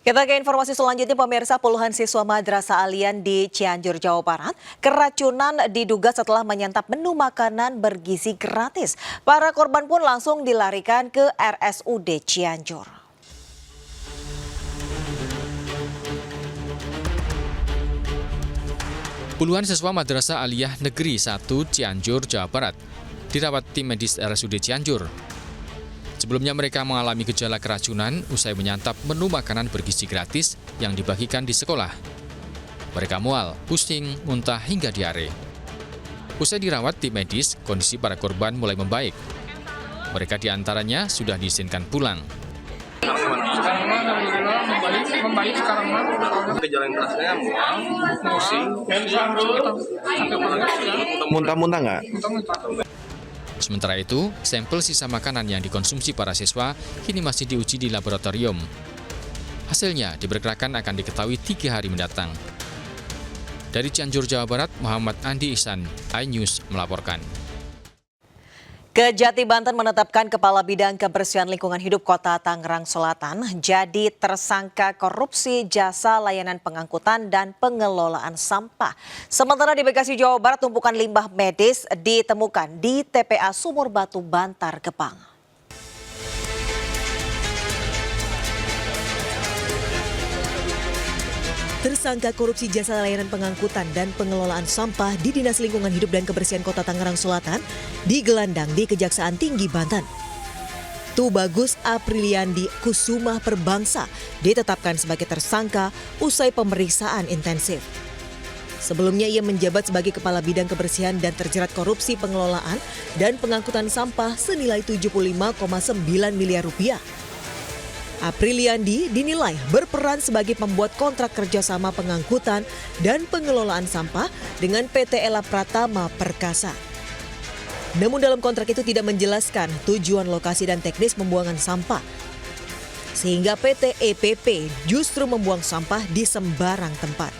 Kita ke informasi selanjutnya, pemirsa. Puluhan siswa Madrasah Alian di Cianjur, Jawa Barat keracunan diduga setelah menyantap menu makanan bergizi gratis. Para korban pun langsung dilarikan ke RSUD Cianjur. Puluhan siswa Madrasah Aliyah Negeri 1 Cianjur, Jawa Barat dirawat tim medis RSUD Cianjur. Sebelumnya mereka mengalami gejala keracunan usai menyantap menu makanan bergizi gratis yang dibagikan di sekolah. Mereka mual, pusing, muntah hingga diare. Usai dirawat tim medis, kondisi para korban mulai membaik. Mereka diantaranya sudah diizinkan pulang. Membaik sekarang mah. Gejala yang kerasnya mual, pusing, muntah-muntah nggak? Sementara itu, sampel sisa makanan yang dikonsumsi para siswa kini masih diuji di laboratorium. Hasilnya diperkirakan akan diketahui 3 hari mendatang. Dari Cianjur, Jawa Barat, Muhammad Andi Ihsan, iNews melaporkan. Kejati Banten menetapkan Kepala Bidang Kebersihan Lingkungan Hidup Kota Tangerang Selatan jadi tersangka korupsi jasa layanan pengangkutan dan pengelolaan sampah. Sementara di Bekasi, Jawa Barat, tumpukan limbah medis ditemukan di TPA Sumur Batu, Bantar Gebang. Tersangka korupsi jasa layanan pengangkutan dan pengelolaan sampah di Dinas Lingkungan Hidup dan Kebersihan Kota Tangerang Selatan digelandang di Kejaksaan Tinggi Banten. Tubagus Apriliandi Kusuma Perbangsa ditetapkan sebagai tersangka usai pemeriksaan intensif. Sebelumnya ia menjabat sebagai Kepala Bidang Kebersihan dan terjerat korupsi pengelolaan dan pengangkutan sampah senilai 75,9 miliar rupiah. Apriliandi dinilai berperan sebagai pembuat kontrak kerjasama pengangkutan dan pengelolaan sampah dengan PT Ella Pratama Perkasa. Namun dalam kontrak itu tidak menjelaskan tujuan, lokasi dan teknis pembuangan sampah. Sehingga PT EPP justru membuang sampah di sembarang tempat.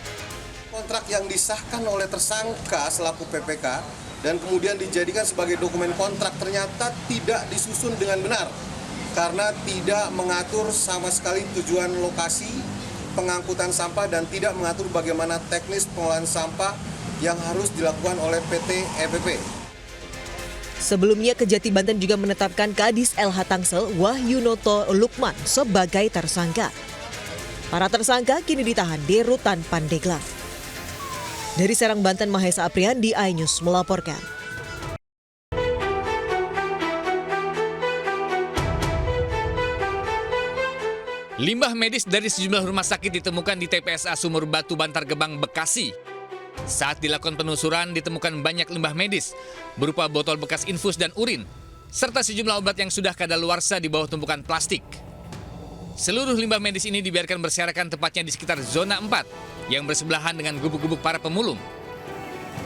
Kontrak yang disahkan oleh tersangka selaku PPK dan kemudian dijadikan sebagai dokumen kontrak ternyata tidak disusun dengan benar. Karena tidak mengatur sama sekali tujuan lokasi pengangkutan sampah dan tidak mengatur bagaimana teknis pengelolaan sampah yang harus dilakukan oleh PT EPP. Sebelumnya Kejati Banten juga menetapkan Kadis LH Tangsel Wahyunoto Lukman sebagai tersangka. Para tersangka kini ditahan di Rutan Pandeglang. Dari Serang, Banten, Mahesa Apriandi, iNews melaporkan. Limbah medis dari sejumlah rumah sakit ditemukan di TPSA Sumur Batu, Bantar Gebang, Bekasi. Saat dilakukan penelusuran ditemukan banyak limbah medis berupa botol bekas infus dan urin, serta sejumlah obat yang sudah kadaluarsa di bawah tumpukan plastik. Seluruh limbah medis ini dibiarkan berserakan tepatnya di sekitar zona 4 yang bersebelahan dengan gubuk-gubuk para pemulung.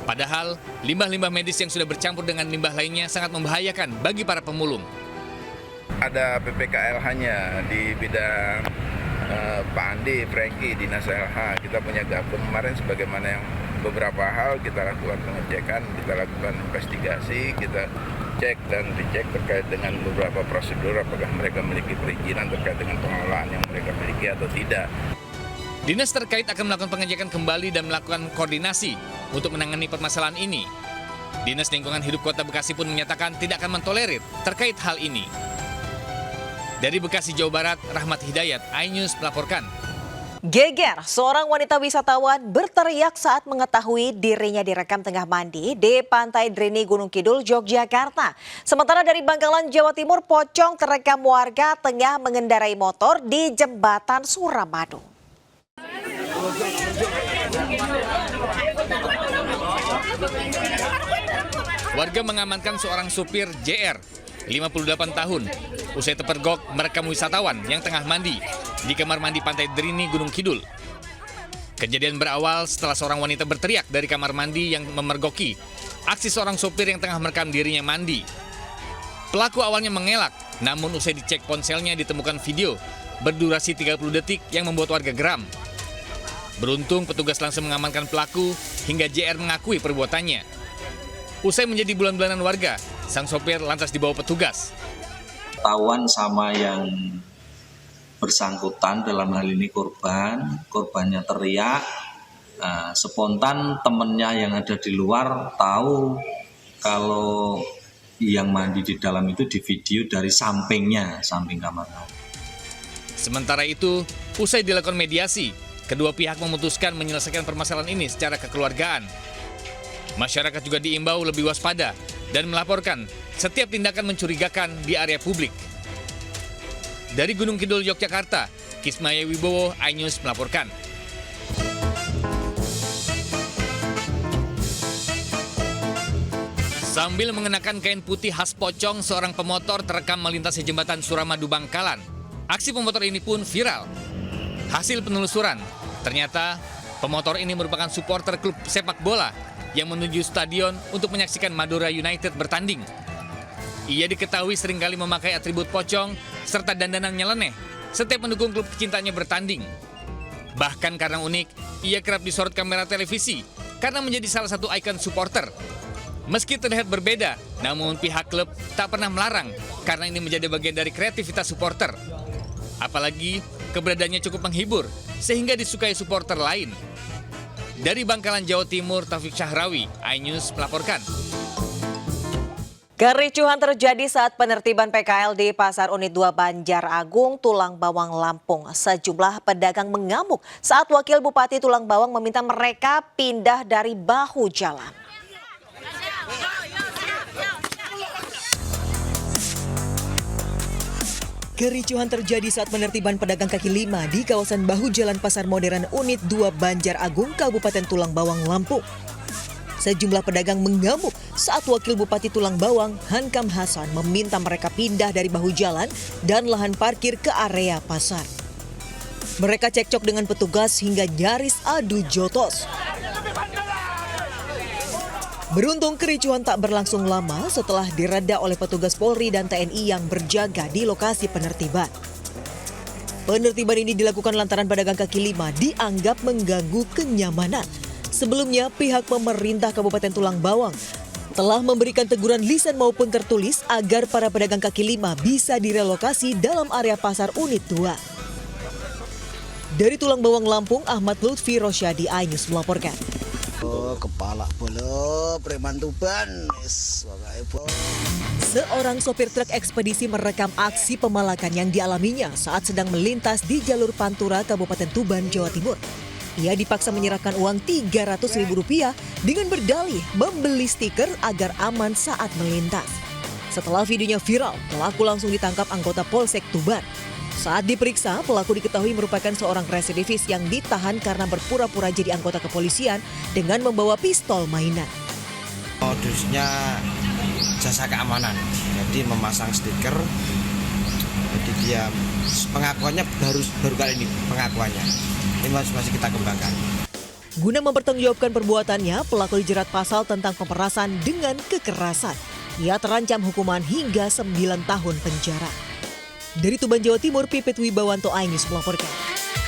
Padahal limbah-limbah medis yang sudah bercampur dengan limbah lainnya sangat membahayakan bagi para pemulung. Ada PPKLH-nya di bidang Pak Andi, Franky, Dinas LH. Kita punya gabung kemarin sebagaimana yang beberapa hal kita lakukan pengecekan, kita lakukan investigasi, kita cek dan dicek terkait dengan beberapa prosedur apakah mereka memiliki perizinan terkait dengan pengelolaan yang mereka miliki atau tidak. Dinas terkait akan melakukan pengecekan kembali dan melakukan koordinasi untuk menangani permasalahan ini. Dinas Lingkungan Hidup Kota Bekasi pun menyatakan tidak akan mentolerir terkait hal ini. Dari Bekasi, Jawa Barat, Rahmat Hidayat, iNews melaporkan. Geger, seorang wanita wisatawan berteriak saat mengetahui dirinya direkam tengah mandi di Pantai Drini, Gunung Kidul, Yogyakarta. Sementara dari Bangkalan, Jawa Timur, pocong terekam warga tengah mengendarai motor di Jembatan Suramadu. Warga mengamankan seorang supir JR, 58 tahun, usai terpergok merekam wisatawan yang tengah mandi di kamar mandi Pantai Drini, Gunung Kidul. Kejadian berawal setelah seorang wanita berteriak dari kamar mandi yang memergoki aksi seorang sopir yang tengah merekam dirinya mandi. Pelaku awalnya mengelak, namun usai dicek ponselnya ditemukan video berdurasi 30 detik yang membuat warga geram. Beruntung petugas langsung mengamankan pelaku hingga JR mengakui perbuatannya. Usai menjadi bulan-bulanan warga, sang sopir lantas dibawa petugas. Tawan sama yang bersangkutan dalam hal ini korbannya teriak, spontan temennya yang ada di luar tahu kalau yang mandi di dalam itu di video dari samping kamar mandi. Sementara itu, usai dilakukan mediasi, kedua pihak memutuskan menyelesaikan permasalahan ini secara kekeluargaan. Masyarakat juga diimbau lebih waspada dan melaporkan setiap tindakan mencurigakan di area publik. Dari Gunung Kidul, Yogyakarta, Kismaya Wibowo, iNews melaporkan. Sambil mengenakan kain putih khas pocong, seorang pemotor terekam melintasi jembatan Suramadu Bangkalan. Aksi pemotor ini pun viral. Hasil penelusuran, ternyata pemotor ini merupakan supporter klub sepak bola yang menuju stadion untuk menyaksikan Madura United bertanding. Ia diketahui seringkali memakai atribut pocong serta dandanan nyeleneh setiap mendukung klub kecintanya bertanding. Bahkan karena unik, ia kerap disorot kamera televisi karena menjadi salah satu ikon supporter. Meski terlihat berbeda, namun pihak klub tak pernah melarang karena ini menjadi bagian dari kreativitas supporter. Apalagi keberadaannya cukup menghibur sehingga disukai supporter lain. Dari Bangkalan, Jawa Timur, Taufik Syahrawi, iNews melaporkan. Kericuhan terjadi saat penertiban PKL di Pasar Unit 2 Banjar Agung, Tulang Bawang, Lampung. Sejumlah pedagang mengamuk saat Wakil Bupati Tulang Bawang meminta mereka pindah dari bahu jalan. Kericuhan terjadi saat penertiban pedagang kaki lima di kawasan bahu jalan Pasar Modern Unit 2 Banjar Agung, Kabupaten Tulang Bawang, Lampung. Sejumlah pedagang mengamuk saat Wakil Bupati Tulang Bawang, Hankam Hasan, meminta mereka pindah dari bahu jalan dan lahan parkir ke area pasar. Mereka cekcok dengan petugas hingga nyaris adu jotos. Beruntung kericuhan tak berlangsung lama setelah direda oleh petugas Polri dan TNI yang berjaga di lokasi penertiban. Penertiban ini dilakukan lantaran pedagang kaki lima dianggap mengganggu kenyamanan. Sebelumnya, pihak pemerintah Kabupaten Tulang Bawang telah memberikan teguran lisan maupun tertulis agar para pedagang kaki lima bisa direlokasi dalam area pasar Unit 2. Dari Tulang Bawang, Lampung, Ahmad Lutfi Rosyadi, iNews melaporkan. Kepala bola preman Tuban. Seorang sopir truk ekspedisi merekam aksi pemalakan yang dialaminya saat sedang melintas di jalur Pantura, Kabupaten Tuban, Jawa Timur. Ia dipaksa menyerahkan uang Rp300.000 dengan berdalih membeli stiker agar aman saat melintas. Setelah videonya viral, pelaku langsung ditangkap anggota Polsek Tuban. Saat diperiksa, pelaku diketahui merupakan seorang residivis yang ditahan karena berpura-pura jadi anggota kepolisian dengan membawa pistol mainan. Modusnya jasa keamanan, jadi memasang stiker. Jadi dia pengakuannya baru kali ini pengakuannya. Ini masih kita kembangkan. Guna mempertanggungjawabkan perbuatannya, pelaku dijerat pasal tentang pemerasan dengan kekerasan. Ia terancam hukuman hingga 9 tahun penjara. Dari Tuban, Jawa Timur, Pipit Wibawanto, iNews melaporkan.